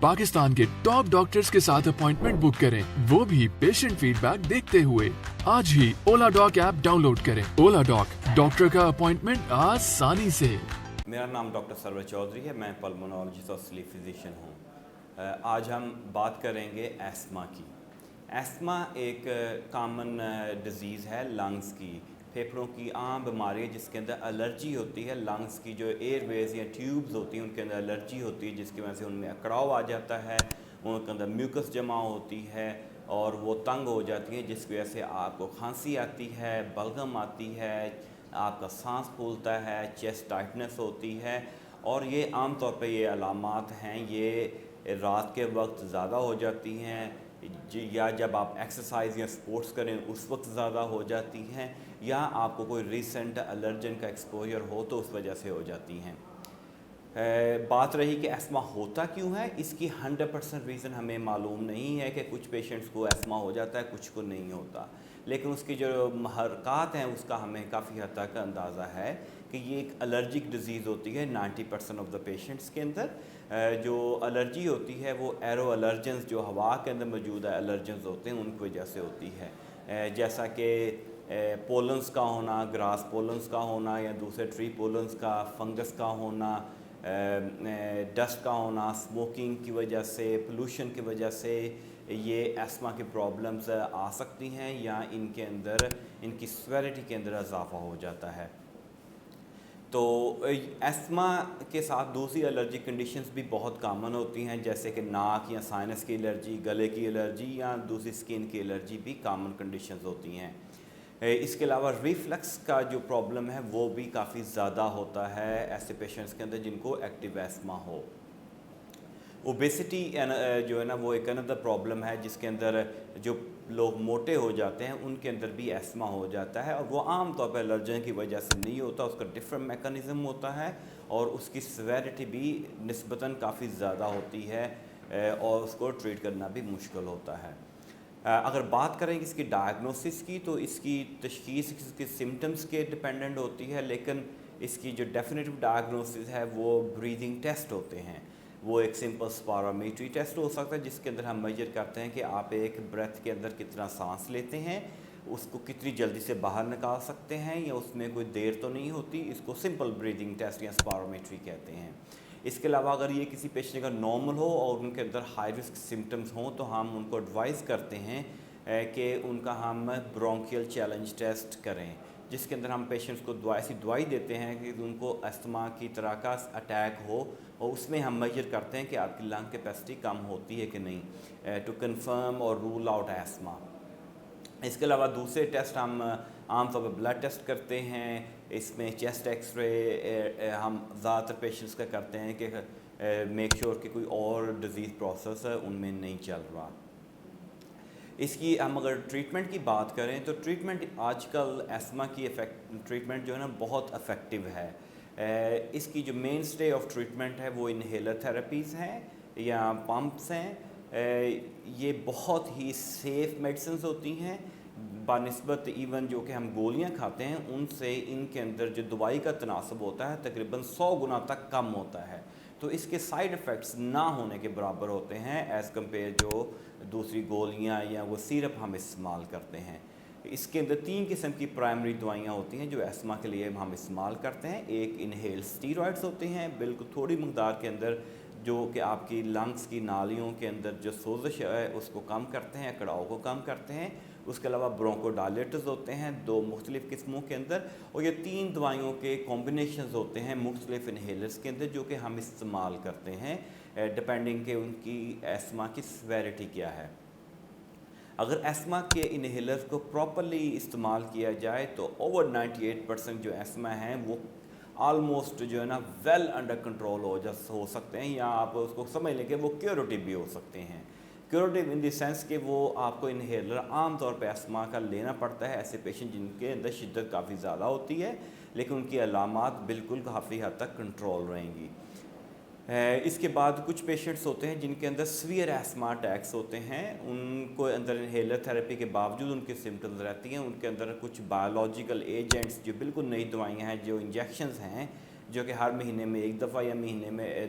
पाकिस्तान के top doctors के साथ अपॉइंटमेंट बुक करें, वो भी पेशेंट फीडबैक देखते हुए। आज ही ओला डॉक ऐप डाउनलोड करें। ओला डॉक, डॉक्टर का अपॉइंटमेंट आसानी से। मेरा नाम डॉक्टर सरवर चौधरी है, मैं पल्मोनोलॉजिस्ट और स्लीप फिजिशियन हूँ। आज हम बात करेंगे एस्मा की। एस्मा एक कॉमन डिज़ीज़ है लंग्स की, फेफड़ों की आम बीमारी है जिसके अंदर एलर्जी होती है। लंग्स की जो एयरवेज या ट्यूब्स होती हैं उनके अंदर एलर्जी होती है, जिसकी वजह से उनमें अकड़ाव आ जाता है, उनके अंदर म्यूकस जमा होती है और वो तंग हो जाती है, जिसकी वजह से आपको खांसी आती है, बलगम आती है, आपका सांस फूलता है, चेस्ट टाइटनेस होती है। और ये आम तौर पे ये अलामात हैं, ये रात के वक्त ज़्यादा हो जाती हैं, या जब आप एक्सरसाइज या स्पोर्ट्स करें उस वक्त ज़्यादा हो जाती हैं, या आपको कोई रीसेंट एलर्जन का एक्सपोजर हो तो उस वजह से हो जाती हैं। बात रही कि एस्मा होता क्यों है, इसकी 100% रीज़न हमें मालूम नहीं है कि कुछ पेशेंट्स को एस्मा हो जाता है, कुछ को नहीं होता, लेकिन उसकी जो हरकत हैं उसका हमें काफ़ी हद तक अंदाज़ा है कि ये एक एलर्जिक डिज़ीज़ होती है 90% ऑफ द पेशेंट्स के अंदर। जो एलर्जी होती है वो एरो एलर्जेंस, जो हवा के अंदर मौजूद एलर्जेंस होते हैं उनकी वजह से होती है। जैसा कि पोलन्स का होना, ग्रास पोलन्स का होना, या दूसरे ट्री पोलन्स का, फंगस का होना, डस्ट का होना, स्मोकिंग की वजह से, पोल्यूशन की वजह से ये एस्मा की प्रॉब्लम्स आ सकती हैं, या इनके अंदर इनकी सेवेरिटी के अंदर इजाफा हो जाता है। तो एस्मा के साथ दूसरी एलर्जी कंडीशंस भी बहुत कॉमन होती हैं, जैसे कि नाक या साइनस की एलर्जी, गले की एलर्जी, या दूसरी स्किन की एलर्जी भी कॉमन कंडीशंस होती हैं। इसके अलावा रिफ्लक्स का जो प्रॉब्लम है वो भी काफ़ी ज़्यादा होता है ऐसे पेशेंट्स के अंदर जिनको एक्टिव एस्मा हो। ओबेसिटी जो है ना वो एक अनदर प्रॉब्लम है, जिसके अंदर जो लोग मोटे हो जाते हैं उनके अंदर भी एस्मा हो जाता है, और वो आम तौर पर एलर्जन की वजह से नहीं होता, उसका डिफरेंट मैकेनिज़्म होता है और उसकी सेवेरिटी भी निस्बतन काफ़ी ज़्यादा होती है, और उसको ट्रीट करना भी मुश्किल होता है। अगर बात करें इसकी डायग्नोसिस की, तो इसकी तशख़ीस इसके सिम्टम्स के डिपेंडेंट होती है, लेकिन इसकी जो डेफिनेटिव डायग्नोसिस है वो ब्रीदिंग टेस्ट होते हैं। वो एक सिंपल स्पायरोमीट्री टेस्ट हो सकता है जिसके अंदर हम मेजर करते हैं कि आप एक ब्रेथ के अंदर कितना सांस लेते हैं, उसको कितनी जल्दी से बाहर निकाल सकते हैं, या उसमें कोई देर तो नहीं होती। इसको सिंपल ब्रीदिंग टेस्ट या स्पायरोमीट्री कहते हैं। इसके अलावा अगर ये किसी पेशेंट का नॉर्मल हो और उनके अंदर हाई रिस्क सिम्टम्स हों तो हम उनको एडवाइस करते हैं कि उनका हम ब्रोंकियल चैलेंज टेस्ट करें, जिसके अंदर हम पेशेंट्स को ऐसी दवाई देते हैं कि उनको अस्थमा की तरह का अटैक हो, और उसमें हम मेजर करते हैं कि आपकी लंग कैपेसिटी कम होती है कि नहीं, टू कंफर्म और रूल आउट एस्थमा। इसके अलावा दूसरे टेस्ट हम आमतौर पर ब्लड टेस्ट करते हैं। इसमें चेस्ट एक्सरे हम ज़्यादातर पेशेंट्स का करते हैं कि मेक श्योर कि कोई और डिज़ीज़ प्रोसेस है उनमें नहीं चल रहा। इसकी हम अगर ट्रीटमेंट की बात करें तो ट्रीटमेंट आजकल एस्मा की ट्रीटमेंट जो है ना बहुत इफ़ेक्टिव है। इसकी जो मेन स्टे ऑफ ट्रीटमेंट है वो इनहेलर थेरेपीज़ हैं या पम्प्स हैं। ये बहुत ही सेफ़ मेडिसिन होती हैं बानिस्बत इवन जो कि हम गोलियां खाते हैं उनसे इनके अंदर जो दवाई का तनासब होता है तकरीबन 100 गुना तक कम होता है। तो इसके साइड इफ़ेक्ट्स ना होने के बराबर होते हैं एज़ कम्पेयर जो दूसरी गोलियां या वो सिरप हम इस्तेमाल करते हैं। इसके अंदर 3 किस्म की प्राइमरी दवाइयाँ होती हैं जो एस्मा के लिए हम इस्तेमाल करते हैं। एक इनहेल स्टीरॉइड्स होते हैं बिल्कुल थोड़ी मकदार के अंदर, जो कि आपकी लंग्स की नालियों के अंदर जो सोजिश है उसको कम करते हैं, कड़ाव को कम करते हैं। उसके अलावा ब्रोंकोडायलेटर्स होते हैं 2 मुख्तलिफ़ किस्मों के अंदर, और ये 3 दवाइयों के कॉम्बिनेशंस होते हैं मुख्तलिफ़ इनहेलर्स के अंदर जो कि हम इस्तेमाल करते हैं डिपेंडिंग के उनकी एस्मा की सेवेरिटी क्या है। अगर एस्मा के इनहेलर्स को प्रॉपरली इस्तेमाल किया जाए तो ओवर 98% जो एस्मा हैं वो आलमोस्ट जो है ना वेल अंडर कंट्रोल हो सकते हैं, या आप उसको समझ लें कि वो क्योरेटिव भी हो सकते हैं। क्योरेटिव इन द सेंस कि वो आपको इनहेलर आम तौर पे एस्मा का लेना पड़ता है ऐसे पेशेंट जिनके अंदर शिद्दत काफ़ी ज़्यादा होती है, लेकिन उनकी अलामात बिल्कुल काफ़ी हद तक कंट्रोल रहेंगी। इसके बाद कुछ पेशेंट्स होते हैं जिनके अंदर सीवियर एस्मा अटैक्स होते हैं, उनको अंदर इनहेलर थेरेपी के बावजूद उनकी सिम्टम्स रहती हैं, उनके अंदर कुछ बायोलॉजिकल एजेंट्स जो बिल्कुल नई दवाइयाँ हैं जो इंजेक्शंस हैं جو کہ ہر مہینے میں ایک دفعہ یا مہینے میں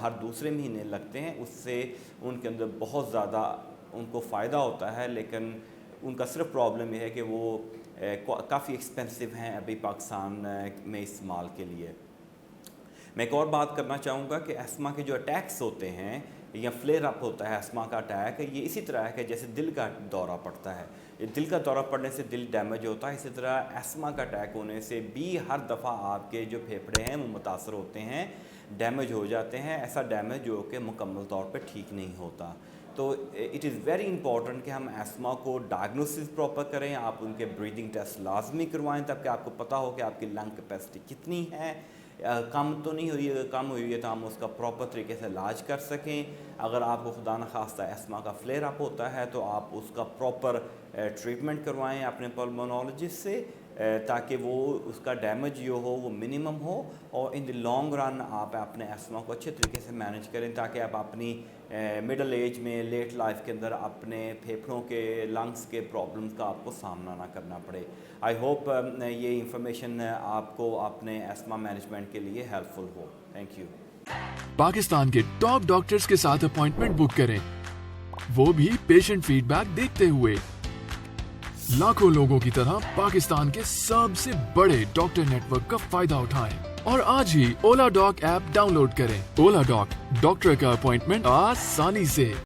ہر دوسرے مہینے لگتے ہیں، اس سے ان کے اندر بہت زیادہ ان کو فائدہ ہوتا ہے، لیکن ان کا صرف پرابلم یہ ہے کہ وہ کافی ایکسپینسو ہیں ابھی پاکستان میں استعمال کے لیے۔ میں ایک اور بات کرنا چاہوں گا کہ ایسما کے جو اٹیکس ہوتے ہیں یا فلیئر اپ ہوتا ہے ایسما کا اٹیک، یہ اسی طرح ہے کہ جیسے دل کا دورہ پڑتا ہے، دل کا دورہ پڑنے سے دل ڈیمیج ہوتا ہے، اسی طرح ایسما کا اٹیک ہونے سے بھی ہر دفعہ آپ کے جو پھیپھڑے ہیں وہ متاثر ہوتے ہیں، ڈیمیج ہو جاتے ہیں، ایسا ڈیمیج جو کہ مکمل طور پہ ٹھیک نہیں ہوتا۔ تو اٹ از ویری امپورٹنٹ کہ ہم ایسما کو ڈائگنوسس پراپر کریں، آپ ان کے بریدنگ ٹیسٹ لازمی کروائیں تاکہ آپ کو پتہ ہو کہ آپ کی لنگ کیپیسٹی کتنی ہے، کم تو نہیں ہوئی، اگر کم ہوئی ہے تو ہم اس کا پراپر طریقے سے علاج کر سکیں۔ اگر آپ کو خدا نخواستہ ایسما کا فلیئر اپ ہوتا ہے تو آپ اس کا پراپر ٹریٹمنٹ کروائیں اپنے پلمونالوجسٹ سے، تاکہ وہ اس کا ڈیمیج جو ہو وہ منیمم ہو، اور ان دی لانگ رن آپ اپنے ایسما کو اچھے طریقے سے مینیج کریں تاکہ آپ اپنی مڈل ایج میں لیٹ لائف کے اندر اپنے پھیپھڑوں کے لنگس کے پرابلمس کا آپ کو سامنا نہ کرنا پڑے۔ آئی ہوپ یہ انفارمیشن آپ کو اپنے ایسما مینجمنٹ کے لیے ہیلپ فل ہو۔ Thank you. پاکستان کے ٹاپ ڈاکٹرز کے ساتھ اپوائنٹمنٹ بک کریں، وہ بھی پیشنٹ فیڈ بیک دیکھتے ہوئے۔ لاکھوں لوگوں کی طرح پاکستان کے سب سے بڑے ڈاکٹر نیٹ ورک کا فائدہ اٹھائیں اور آج ہی اولا ڈاک ایپ ڈاؤن لوڈ کریں۔ اولا ڈاک، ڈاکٹر کا اپوائنٹمنٹ آسانی سے۔